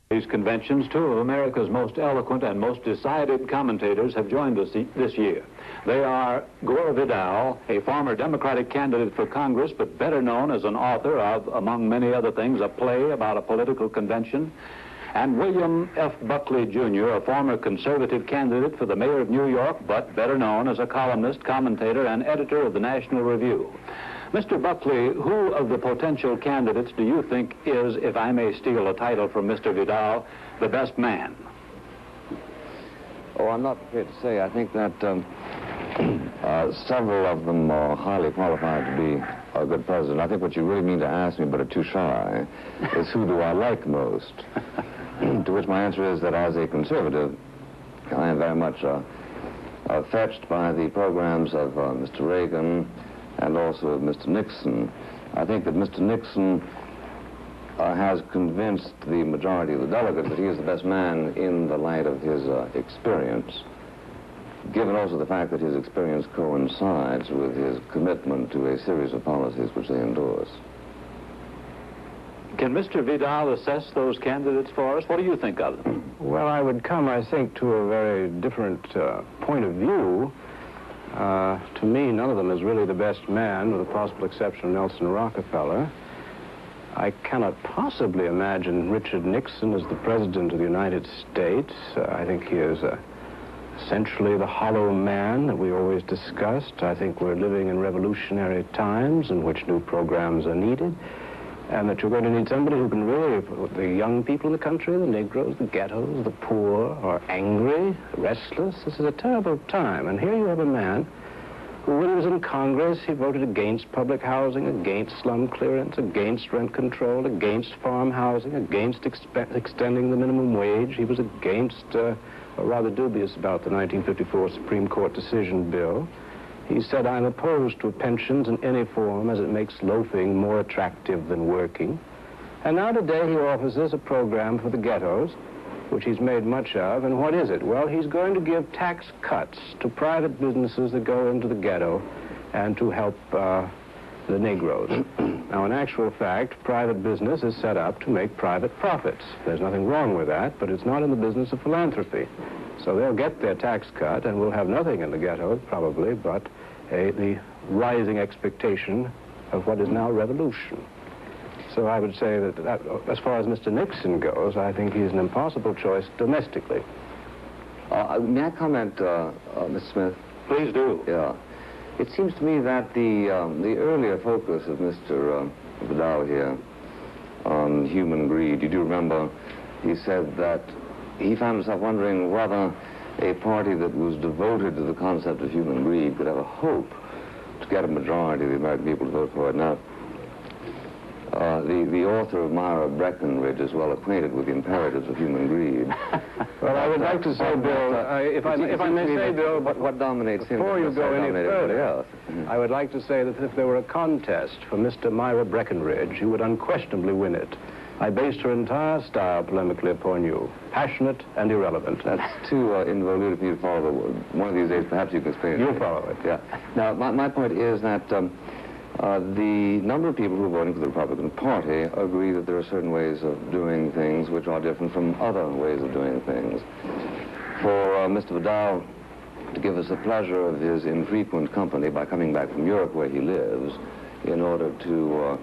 These conventions, two of America's most eloquent and most decided commentators have joined us this year. They are Gore Vidal, a former Democratic candidate for Congress, but better known as an author of, among many other things, a play about a political convention, and William F. Buckley, Jr., a former conservative candidate for the mayor of New York, but better known as a columnist, commentator, and editor of the National Review. Mr. Buckley, who of the potential candidates do you think is, if I may steal a title from Mr. Vidal, the best man? Oh, I'm not prepared to say. I think that several of them are highly qualified to be a good president. I think what you really mean to ask me, but are too shy, is who do I like most? To which my answer is that as a conservative, I am very much fetched by the programs of Mr. Reagan and also of Mr. Nixon. I think that Mr. Nixon has convinced the majority of the delegates that he is the best man in the light of his experience, given also the fact that his experience coincides with his commitment to a series of policies which they endorse. Can Mr. Vidal assess those candidates for us? What do you think of them? Well, I would come, I think, to a very different point of view. To me, none of them is really the best man, with the possible exception of Nelson Rockefeller. I cannot possibly imagine Richard Nixon as the President of the United States. I think he is essentially the hollow man that we always discussed. I think we're living in revolutionary times in which new programs are needed, and that you're going to need somebody who can really, the young people in the country, the Negroes, the ghettos, the poor, are angry, restless. This is a terrible time, and here you have a man who, when he was in Congress, he voted against public housing, against slum clearance, against rent control, against farm housing, against extending the minimum wage. He was against, rather dubious about the 1954 Supreme Court decision bill. He said, I'm opposed to pensions in any form as it makes loafing more attractive than working. And now today he offers us a program for the ghettos, which he's made much of. And what is it? Well, he's going to give tax cuts to private businesses that go into the ghetto and to help the Negroes. Now, in actual fact, private business is set up to make private profits. There's nothing wrong with that, but it's not in the business of philanthropy. So they'll get their tax cut, and we'll have nothing in the ghettos, probably, but the rising expectation of what is now revolution. So I would say that as far as Mr. Nixon goes, I think he's an impossible choice domestically. May I comment, Mr. Smith? Please do. Yeah. It seems to me that the earlier focus of Mr. Vidal here on human greed, you do remember he said that he found himself wondering whether a party that was devoted to the concept of human greed could have a hope to get a majority of the American people to vote for it. Now, the author of Myra Breckinridge is well acquainted with the imperatives of human greed. Well, I would like to say, Bill, if I may say, Bill, what dominates him? Before you go any further, Mm-hmm. I would like to say that if there were a contest for Mr. Myra Breckinridge, you would unquestionably win it. I based her entire style polemically upon you. Passionate and irrelevant. That's too involute for you to follow. One of these days, perhaps you can explain it. You'll follow it. Yeah. Now, my point is that the number of people who are voting for the Republican Party agree that there are certain ways of doing things which are different from other ways of doing things. For Mr. Vidal to give us the pleasure of his infrequent company by coming back from Europe where he lives in order to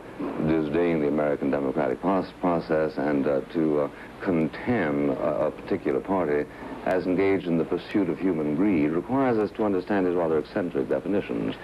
disdain the American democratic process and to contemn a particular party as engaged in the pursuit of human greed requires us to understand his rather eccentric definitions.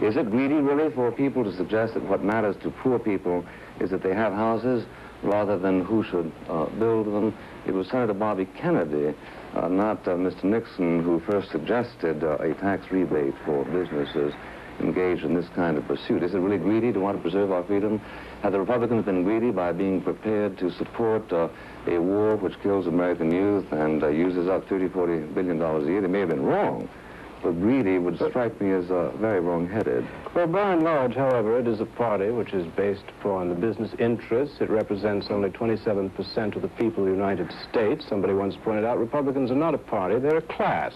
Is it greedy, really, for people to suggest that what matters to poor people is that they have houses rather than who should build them? It was Senator Bobby Kennedy, not Mr. Nixon, who first suggested a tax rebate for businesses engaged in this kind of pursuit. Is it really greedy to want to preserve our freedom? Have the Republicans been greedy by being prepared to support a war which kills American youth and uses up $30–40 billion a year? They may have been wrong, but greedy would strike me as very wrong-headed. Well, by and large, however, it is a party which is based upon the business interests. It represents only 27% of the people of the United States. Somebody once pointed out Republicans are not a party, they're a class.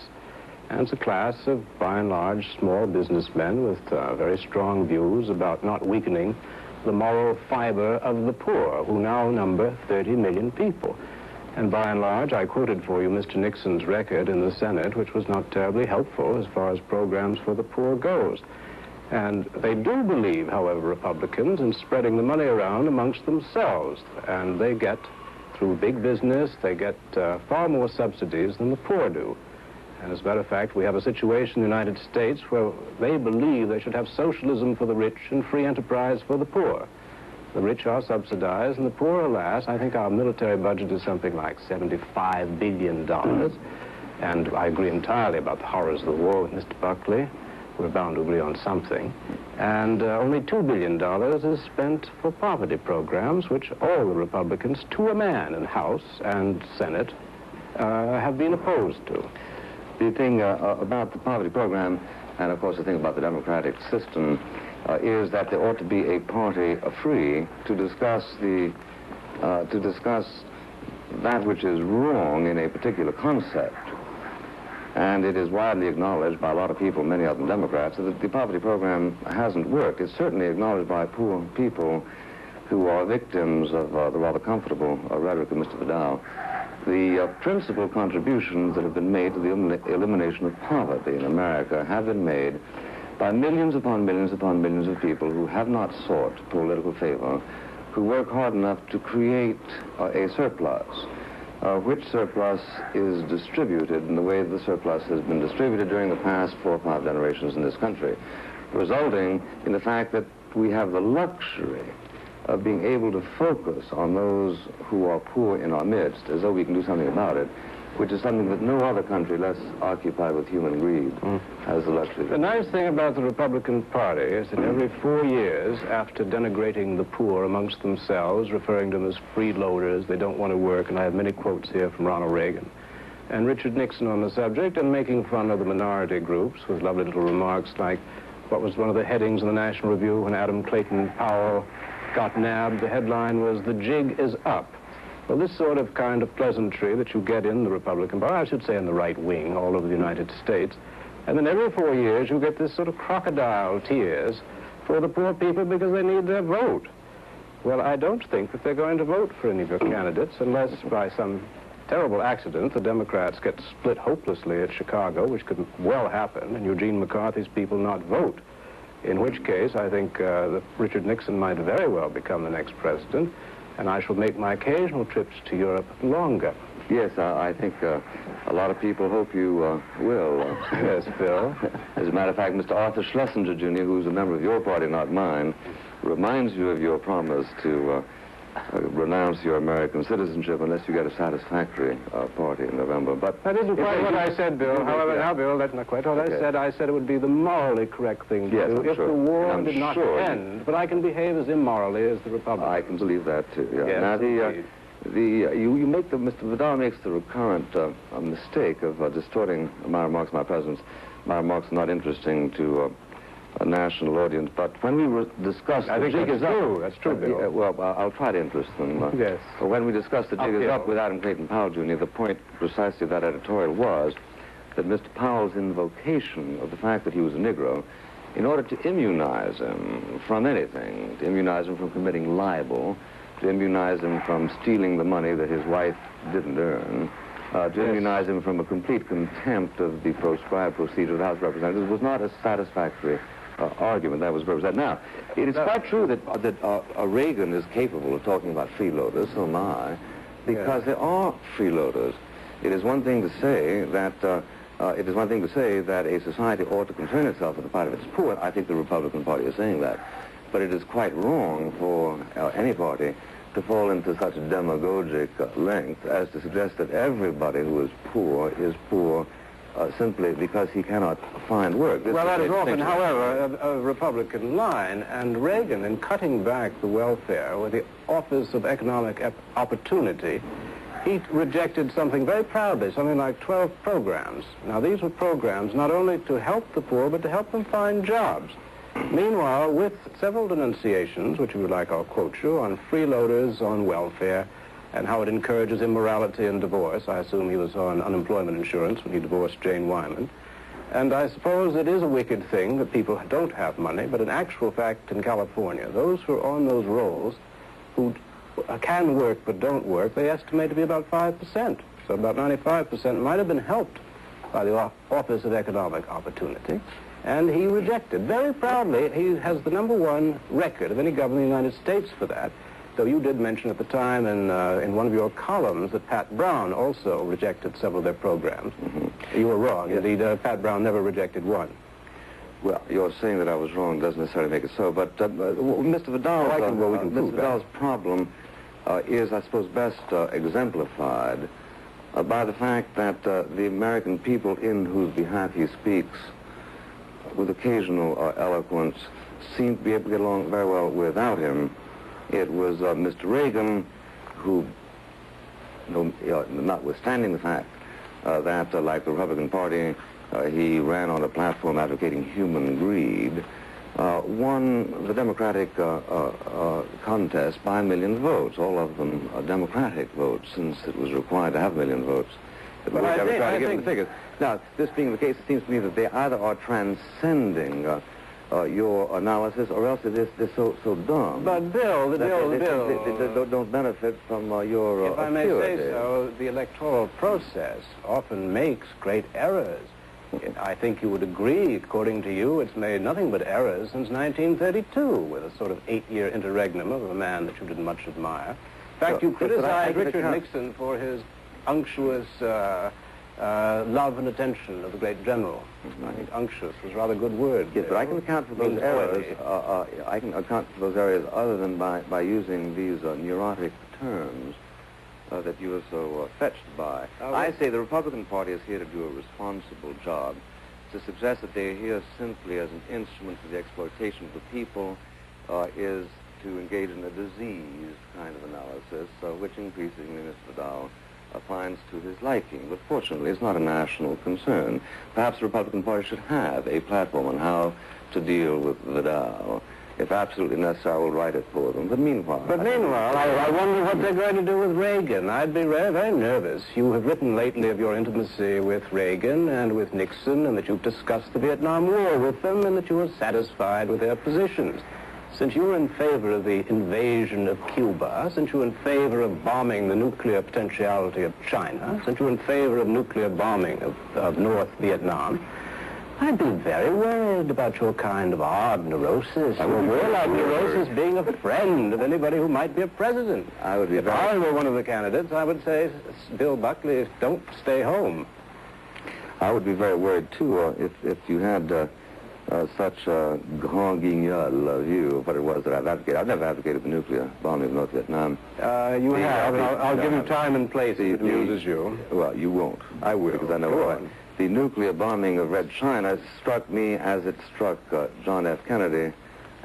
And it's a class of, by and large, small businessmen with very strong views about not weakening the moral fiber of the poor, who now number 30 million people. And by and large, I quoted for you Mr. Nixon's record in the Senate, which was not terribly helpful as far as programs for the poor goes. And they do believe, however, Republicans, in spreading the money around amongst themselves. And they get, through big business, they get far more subsidies than the poor do. And as a matter of fact, we have a situation in the United States where they believe they should have socialism for the rich and free enterprise for the poor. The rich are subsidized, and the poor, alas, I think our military budget is something like $75 billion. And I agree entirely about the horrors of the war with Mr. Buckley. We're bound to agree on something. And only $2 billion is spent for poverty programs, which all the Republicans, to a man in House and Senate, have been opposed to. The thing about the poverty program, and of course the thing about the democratic system, is that there ought to be a party free to discuss that which is wrong in a particular concept. And it is widely acknowledged by a lot of people, many of them Democrats, that the poverty program hasn't worked. It's certainly acknowledged by poor people who are victims of the rather comfortable rhetoric of Mr. Vidal. The principal contributions that have been made to the elimination of poverty in America have been made by millions upon millions upon millions of people who have not sought political favor, who work hard enough to create a surplus, which surplus is distributed in the way that the surplus has been distributed during the past 4 or 5 generations in this country, resulting in the fact that we have the luxury of being able to focus on those who are poor in our midst, as though we can do something about it, which is something that no other country less occupied with human greed has the luxury. The nice thing about the Republican Party is that every 4 years, after denigrating the poor amongst themselves, referring to them as freeloaders, they don't want to work, and I have many quotes here from Ronald Reagan and Richard Nixon on the subject, and making fun of the minority groups with lovely little remarks like what was one of the headings in the National Review when Adam Clayton Powell got nabbed. The headline was, "The jig is up." Well, this sort of kind of pleasantry that you get in the Republican Party, I should say in the right wing all over the United States, and then every 4 years you get this sort of crocodile tears for the poor people because they need their vote. Well, I don't think that they're going to vote for any of your candidates unless by some terrible accident the Democrats get split hopelessly at Chicago, which could well happen, and Eugene McCarthy's people not vote. In which case, I think that Richard Nixon might very well become the next president, and I shall make my occasional trips to Europe longer. Yes, I think a lot of people hope you will. Yes, Bill. As a matter of fact, Mr. Arthur Schlesinger, Jr., who's a member of your party, not mine, reminds you of your promise to renounce your American citizenship unless you get a satisfactory party in November. But that isn't quite what I said, Bill. However, now, Bill, that's not quite what I said. I said it would be the morally correct thing to do if the war did not end. But I can behave as immorally as the Republicans. I can believe that, too. Yeah. Yes, now, Mr. Vidal makes the recurrent mistake of distorting my remarks, my presence. My remarks are not interesting to a national audience, but when we discussed I think that's true. That's true, Bill. Well, I'll try to interest them. Yes. When we discussed the jig is up with Adam Clayton Powell, Jr., the point precisely of that editorial was that Mr. Powell's invocation of the fact that he was a Negro, in order to immunize him from anything, to immunize him from committing libel, to immunize him from stealing the money that his wife didn't earn, to immunize him from a complete contempt of the proscribed procedure of the House of Representatives, was not a satisfactory argument that was represented. Now, it is quite true that Reagan is capable of talking about freeloaders, so am I, because there are freeloaders. It is one thing to say that a society ought to concern itself with the plight of its poor. I think the Republican Party is saying that, but it is quite wrong for any party to fall into such demagogic length as to suggest that everybody who is poor simply because he cannot find work. Well, that is often, however, a Republican line, and Reagan, in cutting back the welfare with the Office of Economic Opportunity, he rejected something very proudly, something like 12 programs. Now, these were programs not only to help the poor, but to help them find jobs. Meanwhile, with several denunciations, which we would like I'll quote you, on freeloaders, on welfare, and how it encourages immorality and divorce. I assume he was on unemployment insurance when he divorced Jane Wyman. And I suppose it is a wicked thing that people don't have money, but in actual fact in California, those who are on those rolls who can work but don't work, they estimate to be about 5%. So about 95% might have been helped by the Office of Economic Opportunity. And he rejected. Very proudly, he has the #1 record of any governor in the United States for that. Though you did mention at the time in one of your columns that Pat Brown also rejected several of their programs. You were wrong. Yes. Indeed, Pat Brown never rejected one. Well, you're saying that I was wrong doesn't necessarily make it so, but Mr. Vidal's, Mr. Vidal's problem is, I suppose, best exemplified by the fact that the American people in whose behalf he speaks, with occasional eloquence, seem to be able to get along very well without him. It was Mr. Reagan who, notwithstanding the fact that, like the Republican Party, he ran on a platform advocating human greed, won the Democratic contest by 1 million votes, all of them Democratic votes, since it was required to have 1 million votes. But I think the figures. Now, this being the case, it seems to me that they either are transcending your analysis, or else they're so dumb. But Bill, they don't benefit from your if I may say so, the electoral process often makes great errors. I think you would agree, according to you, it's made nothing but errors since 1932, with a sort of 8-year interregnum of a man that you didn't much admire. In fact, you criticized Richard Nixon for his unctuous love and attention of the great general. I think unctuous was a rather good word. Yes, but I can account for those errors. I can account for those areas other than by using these neurotic terms that you are so fetched by. I say the Republican Party is here to do a responsible job. To suggest that they're here simply as an instrument for the exploitation of the people is to engage in a diseased kind of analysis, which increasingly Mr. Vidal finds to his liking. But fortunately, it's not a national concern. Perhaps the Republican Party should have a platform on how to deal with Vidal. If absolutely necessary, I will write it for them. But meanwhile, I wonder what they're going to do with Reagan. I'd be very, very nervous. You have written lately of your intimacy with Reagan and with Nixon, and that you've discussed the Vietnam War with them, and that you are satisfied with their positions. Since you're in favor of the invasion of Cuba, since you're in favor of bombing the nuclear potentiality of China, since you're in favor of nuclear bombing of North Vietnam, I'd be very worried about your kind of odd neurosis. Your like neurosis being a friend of anybody who might be a president. I would be if I were one of the candidates, I would say, Bill Buckley, don't stay home. I would be very worried, too, if you had such a grand guignol view of what it was that I've advocated. I've never advocated the nuclear bombing of North Vietnam. You have. I'll give you time and place if it amuses you. Well, you won't. I will. Because I know why. The nuclear bombing of Red China struck me as it struck John F. Kennedy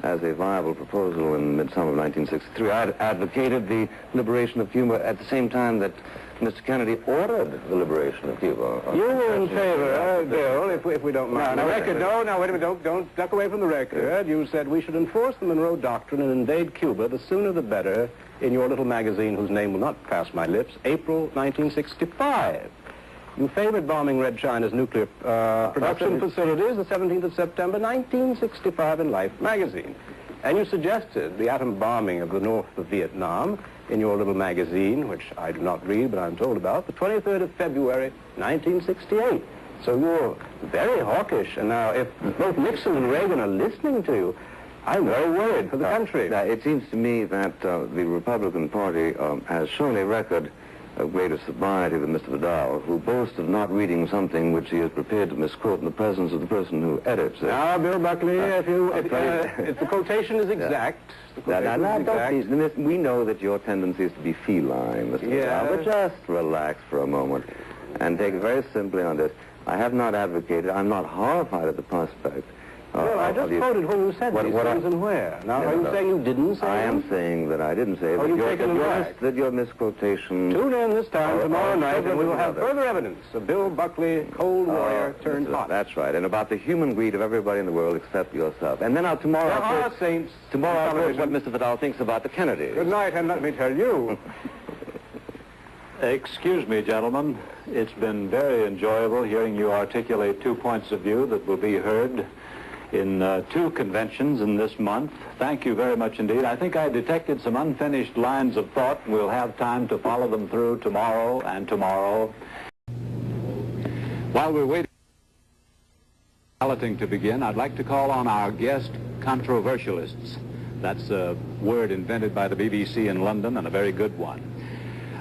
as a viable proposal in midsummer of 1963. I advocated the liberation of Cuba at the same time that Mr. Kennedy ordered the liberation of Cuba. You were in favor, Bill, if we don't mind. No, wait a minute, don't duck away from the record. You said we should enforce the Monroe Doctrine and invade Cuba, the sooner the better, in your little magazine whose name will not pass my lips, April 1965. You favored bombing Red China's nuclear production facilities the 17th of September, 1965 in Life magazine. And you suggested the atom bombing of the north of Vietnam in your little magazine, which I do not read, but I'm told about, the 23rd of February, 1968. So you're very hawkish. And now, if both Nixon and Reagan are listening to you, I'm very worried for the country. Now, it seems to me that the Republican Party has shown a record of greater sobriety than Mr. Vidal, who boasts of not reading something which he is prepared to misquote in the presence of the person who edits it. Now, Bill Buckley, if the quotation is exact... We know that your tendency is to be feline, Mr. Vidal, but just relax for a moment and take it very simply on this. I have not advocated, I'm not horrified at the prospect. Well, I just quoted who you said these things and where. Now, are you saying you didn't say I am saying that I didn't say that your misquotation... Tune in this time tomorrow night, and we will have further evidence of Bill Buckley, cold warrior turned hot. That's right, and about the human greed of everybody in the world except yourself. And then tomorrow I'll say what Mr. Vidal thinks about the Kennedys. Good night, and let me tell you... Excuse me, gentlemen. It's been very enjoyable hearing you articulate 2 points of view that will be heard in 2 conventions in this month. Thank you very much indeed. I think I detected some unfinished lines of thought. We'll have time to follow them through tomorrow and tomorrow. While we're waiting for balloting to begin, I'd like to call on our guest controversialists. That's a word invented by the BBC in London, and a very good one.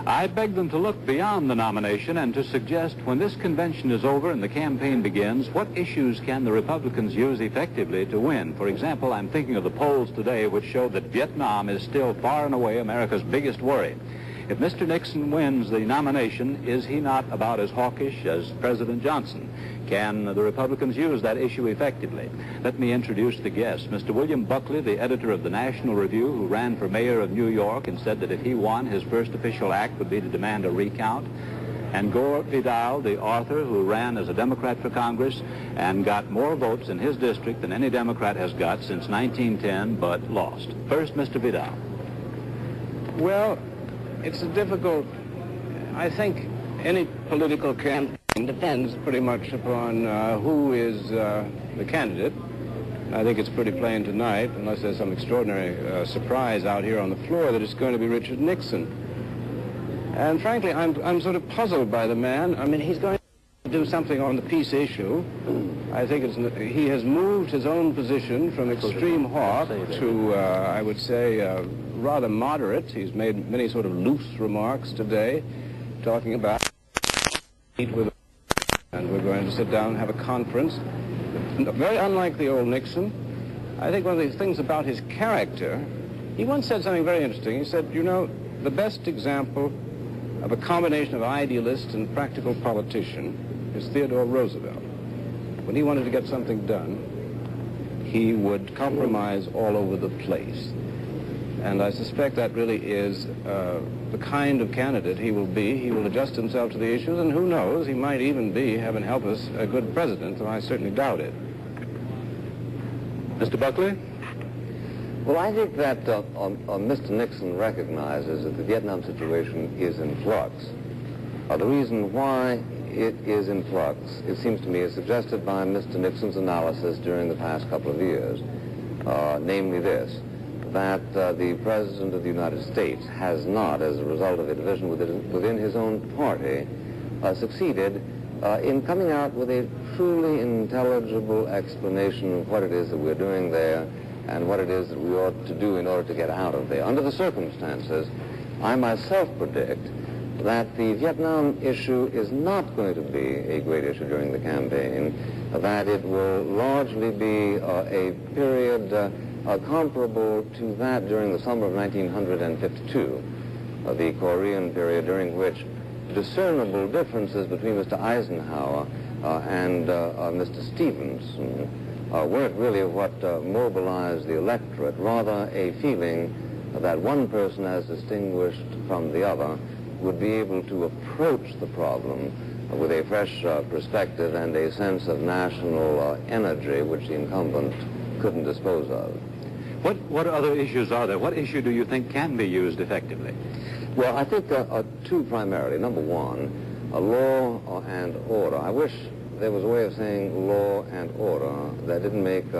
I beg them to look beyond the nomination and to suggest, when this convention is over and the campaign begins, what issues can the Republicans use effectively to win? For example, I'm thinking of the polls today which show that Vietnam is still far and away America's biggest worry. If Mr. Nixon wins the nomination, is he not about as hawkish as President Johnson? Can the Republicans use that issue effectively? Let me introduce the guests. Mr. William Buckley, the editor of the National Review, who ran for mayor of New York and said that if he won, his first official act would be to demand a recount. And Gore Vidal, the author, who ran as a Democrat for Congress and got more votes in his district than any Democrat has got since 1910, but lost. First, Mr. Vidal. Well, it's a difficult... I think any political campaign depends pretty much upon who is the candidate. I think it's pretty plain tonight, unless there's some extraordinary surprise out here on the floor, that it's going to be Richard Nixon. And frankly, I'm sort of puzzled by the man. I mean, he's going to do something on the peace issue. I think he has moved his own position from extreme hawk to, I would say, rather moderate. He's made many sort of loose remarks today, talking about meet with, and we're going to sit down and have a conference. Very unlike the old Nixon. I think one of the things about his character, he once said something very interesting. He said, you know, the best example of a combination of idealist and practical politician is Theodore Roosevelt. When he wanted to get something done, he would compromise all over the place. And I suspect that really is the kind of candidate he will be. He will adjust himself to the issues, and who knows, he might even be, heaven help us, a good president, though I certainly doubt it. Mr. Buckley? Well, I think that Mr. Nixon recognizes that the Vietnam situation is in flux. The reason why it is in flux, it seems to me, is suggested by Mr. Nixon's analysis during the past couple of years, namely this, that the President of the United States has not, as a result of a division within his own party, succeeded in coming out with a truly intelligible explanation of what it is that we're doing there and what it is that we ought to do in order to get out of there. Under the circumstances, I myself predict that the Vietnam issue is not going to be a great issue during the campaign, that it will largely be a period comparable to that during the summer of 1952, the Korean period, during which discernible differences between Mr. Eisenhower and Mr. Stevenson weren't really what mobilized the electorate, rather a feeling that one person as distinguished from the other would be able to approach the problem with a fresh perspective and a sense of national energy which the incumbent couldn't dispose of. What other issues are there? What issue do you think can be used effectively? Well, I think two primarily. Number one, law and order. I wish there was a way of saying law and order that didn't make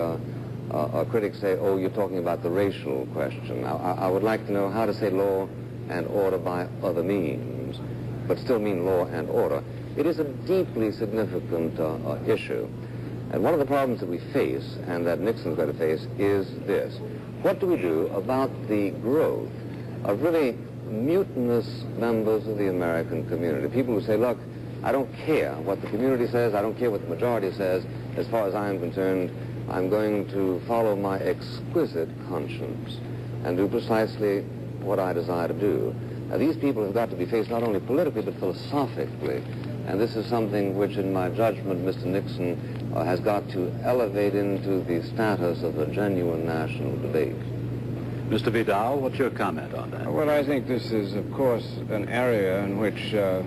critics say, oh, you're talking about the racial question. I would like to know how to say law and order by other means, but still mean law and order. It is a deeply significant issue. And one of the problems that we face, and that Nixon's going to face, is this. What do we do about the growth of really mutinous members of the American community? People who say, look, I don't care what the community says, I don't care what the majority says. As far as I'm concerned, I'm going to follow my exquisite conscience and do precisely what I desire to do. Now, these people have got to be faced not only politically, but philosophically. And this is something which, in my judgment, Mr. Nixon has got to elevate into the status of a genuine national debate. Mr. Vidal, what's your comment on that? Well, I think this is, of course, an area in which, though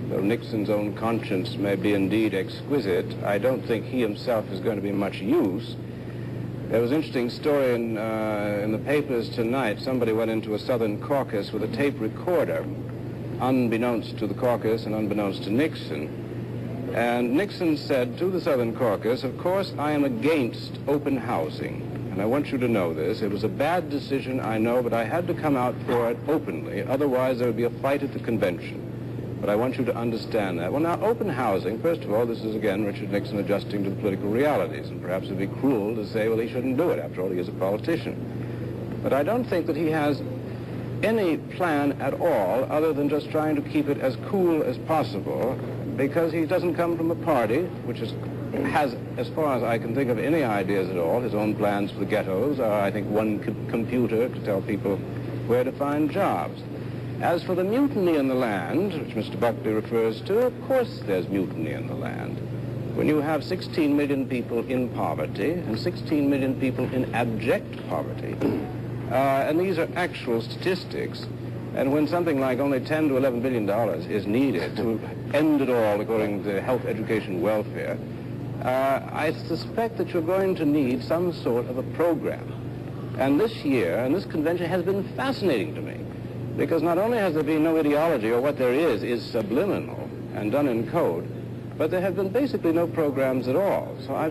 Nixon's own conscience may be indeed exquisite, I don't think he himself is going to be much use. There was an interesting story in the papers tonight. Somebody went into a Southern caucus with a tape recorder, unbeknownst to the caucus and unbeknownst to Nixon. And Nixon said to the Southern Caucus, of course, I am against open housing. And I want you to know this. It was a bad decision, I know, but I had to come out for it openly. Otherwise, there would be a fight at the convention. But I want you to understand that. Well, now, open housing, first of all, this is, again, Richard Nixon adjusting to the political realities. And perhaps it would be cruel to say, well, he shouldn't do it. After all, he is a politician. But I don't think that he has any plan at all other than just trying to keep it as cool as possible, because he doesn't come from a party which has, as far as I can think of, any ideas at all. His own plans for the ghettos are, I think, one computer to tell people where to find jobs. As for the mutiny in the land, which Mr. Buckley refers to, of course there's mutiny in the land. When you have 16 million people in poverty and 16 million people in abject poverty, and these are actual statistics, and when something like only $10 to $11 billion is needed to end it all according to health, education, welfare, I suspect that you're going to need some sort of a program. And this year, and this convention has been fascinating to me, because not only has there been no ideology, or what there is subliminal and done in code, but there have been basically no programs at all. So I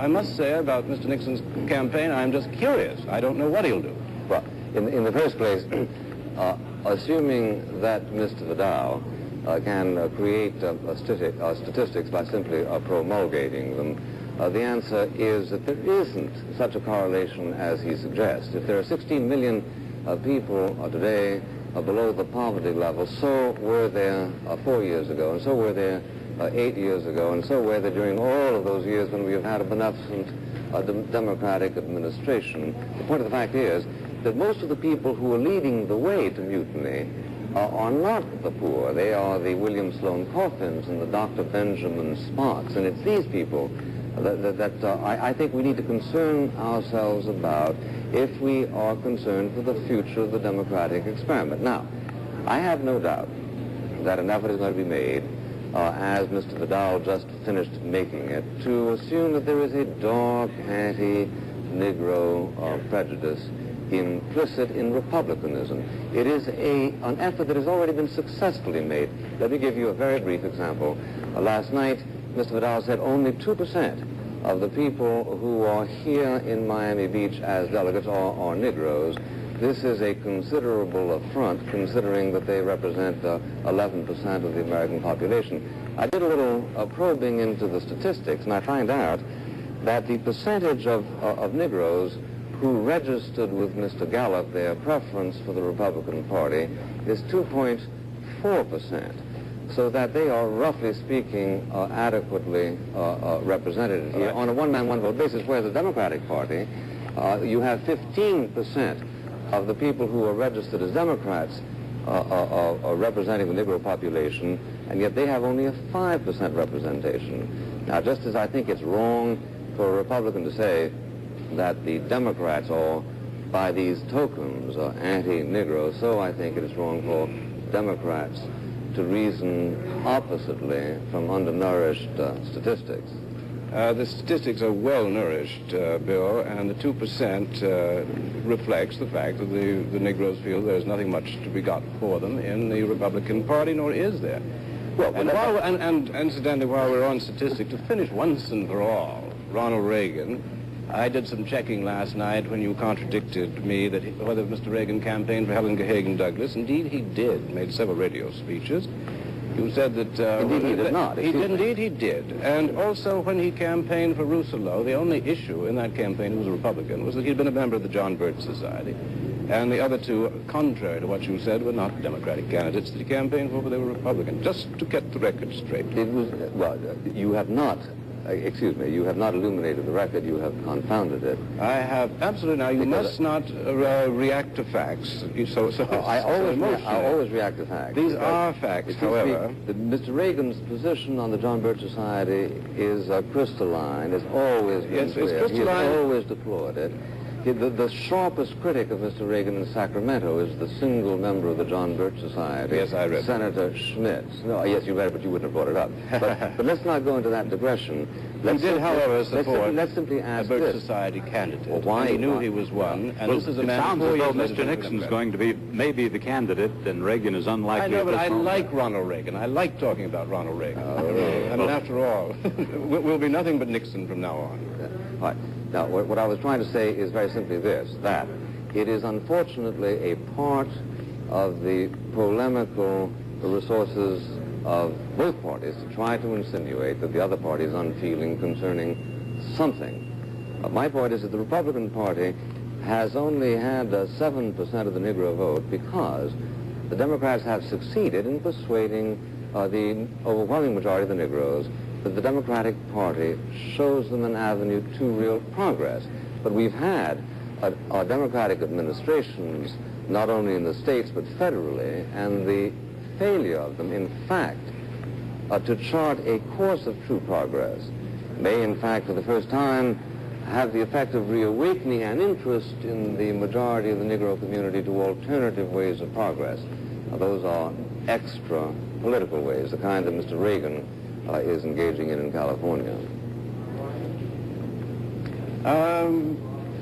must say about Mr. Nixon's campaign, I'm just curious. I don't know what he'll do. Well, in the first place, assuming that Mr. Vidal can create statistics by simply promulgating them, the answer is that there isn't such a correlation as he suggests. If there are 16 million people today below the poverty level, so were there 4 years ago, and so were there 8 years ago, and so were there during all of those years when we have had a beneficent democratic administration. The point of the fact is that most of the people who are leading the way to mutiny are not the poor. They are the William Sloane Coffins and the Dr. Benjamin Sparks, and it's these people that I think we need to concern ourselves about if we are concerned for the future of the democratic experiment. Now, I have no doubt that an effort is going to be made, as Mr. Vidal just finished making it, to assume that there is a dark anti-Negro prejudice implicit in republicanism. It is an effort that has already been successfully made. Let me give you a very brief example. Last night, Mr. Vidal said only 2% of the people who are here in Miami Beach as delegates are Negroes. This is a considerable affront, considering that they represent 11% of the American population. I did a little probing into the statistics, and I find out that the percentage of Negroes who registered with Mr. Gallup their preference for the Republican Party is 2.4%, so that they are, roughly speaking, adequately represented here on a one-man, one-vote basis, whereas the Democratic Party, you have 15% of the people who are registered as Democrats are representing the Negro population, and yet they have only a 5% representation. Now, just as I think it's wrong for a Republican to say that the Democrats are, by these tokens, anti-Negro, so I think it is wrong for Democrats to reason oppositely from undernourished statistics. The statistics are well-nourished, Bill, and the 2% reflects the fact that the Negroes feel there's nothing much to be got for them in the Republican Party, nor is there. Well, and incidentally, while we're on statistics, to finish once and for all, Ronald Reagan, I did some checking last night when you contradicted me that whether Mr. Reagan campaigned for Helen Hagen Douglas. Indeed, he did. Made several radio speeches. You said that... indeed, he did not. Indeed, he did. And also, when he campaigned for Rousseau, the only issue in that campaign, he was a Republican, was that he'd been a member of the John Birch Society. And the other two, contrary to what you said, were not Democratic candidates that he campaigned for, but they were Republican. Just to get the record straight. It was... Well, you have not... excuse me, you have not illuminated the record, you have confounded it. I have, absolutely. Now, you must not react to facts. I always react to facts. These are facts, however. Mr. Reagan's position on the John Birch Society is crystalline. It's always been clear. It's crystalline. He has always deplored it. The sharpest critic of Mr. Reagan in Sacramento is the single member of the John Birch Society. Yes, I read Senator Schmidt. No, yes, you read it, but you wouldn't have brought it up. But let's not go into that digression. He did, however, support let's simply ask a Birch this. Society candidate. Well, why? And he knew Why? he was one, and Well, this is a it man... sounds 4 as though years later Mr. than Nixon's Democrat. going to be maybe the candidate, and Reagan is unlikely. I know, at but this I moment. like Ronald Reagan. I like talking about Ronald Reagan. I mean, Well- after all, we'll be nothing but Nixon from now on. Right. Now, what I was trying to say is very simply this, that it is unfortunately a part of the polemical resources of both parties to try to insinuate that the other party is unfeeling concerning something. My point is that the Republican Party has only had 7% of the Negro vote because the Democrats have succeeded in persuading the overwhelming majority of the Negroes that the Democratic Party shows them an avenue to real progress. But we've had Democratic administrations, not only in the states but federally, and the failure of them, in fact, to chart a course of true progress may, in fact, for the first time, have the effect of reawakening an interest in the majority of the Negro community to alternative ways of progress. Now, those are extra political ways, the kind that Mr. Reagan is engaging in California.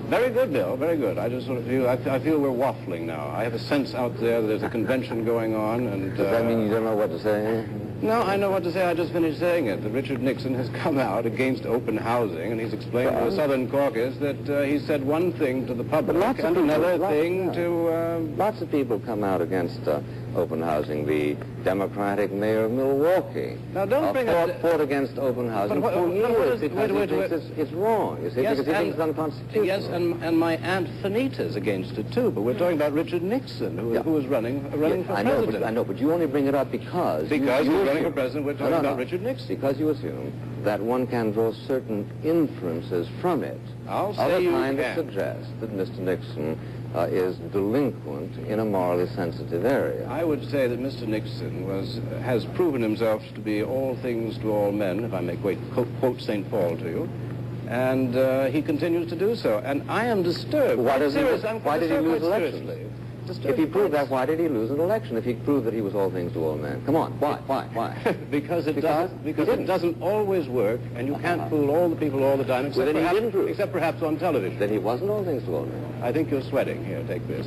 Very good, Bill, very good. I just sort of feel, I feel we're waffling now. I have a sense out there that there's a convention going on, and... Does that mean you don't know what to say? No, I know what to say. I just finished saying it. That Richard Nixon has come out against open housing, and he's explained to the Southern Caucus that he said one thing to the public lots of and people- another lots- thing yeah. to... Lots of people come out against open housing. The Democratic mayor of Milwaukee Now, don't bring up... fought against open housing But what- for but what years is- because wait, he wait, thinks it's wrong, you see, Yes, because he thinks it's and- unconstitutional. Yes, and my Aunt Fanita's against it, too. But we're talking about Richard Nixon, who was running for president. I know, but you only bring it up because... Because you he's running assume- for president, we're talking about Richard Nixon. Because you assume that one can draw certain inferences from it. I'll of say a you kind that can. suggests that Mr. Nixon is delinquent in a morally sensitive area. I would say that Mr. Nixon has proven himself to be all things to all men, if I may quote St. Paul to you, and he continues to do so. And I am disturbed. Why Quite did he- serious. I'm why did he disturbed lose quite elections? seriously. If he proved that, why did he lose an election? If he proved that he was all things to all men? Come on, why? Because it Because doesn't. he Because didn't. it doesn't always work, and you can't fool all the people all the time, except, then he perhaps, didn't prove. except perhaps on television. Then he wasn't all things to all men. I think you're sweating. Here, take this.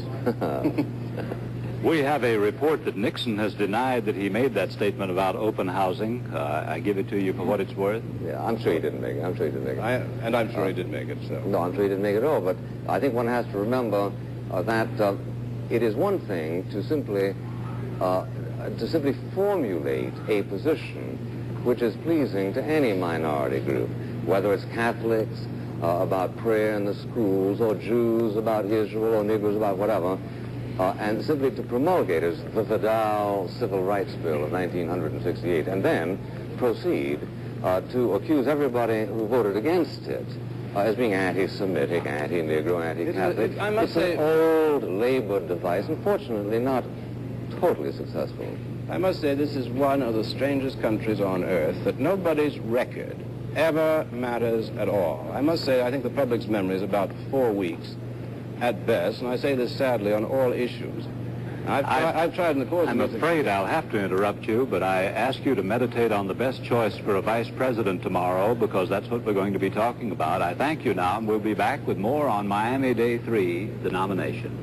We have a report that Nixon has denied that he made that statement about open housing. I give it to you for what it's worth. Yeah, I'm sure he didn't make it. I'm sure he didn't make it. And I'm sure he did make it. So. No, I'm sure he didn't make it at all. But I think one has to remember that it is one thing to simply formulate a position which is pleasing to any minority group, whether it's Catholics about prayer in the schools, or Jews about Israel, or Negroes about whatever, and simply to promulgate as the Vidal Civil Rights Bill of 1968, and then proceed to accuse everybody who voted against it as being anti-Semitic, anti-Negro, anti-Catholic. I must say- it's an old labor device, unfortunately not totally successful. I must say this is one of the strangest countries on earth that nobody's record ever matters at all. I must say I think the public's memory is about 4 weeks at best, and I say this sadly on all issues. I've tried in the course I'm of afraid I'll have to interrupt you, but I ask you to meditate on the best choice for a vice president tomorrow, because that's what we're going to be talking about. I thank you now, and we'll be back with more on Miami Day 3, the nomination.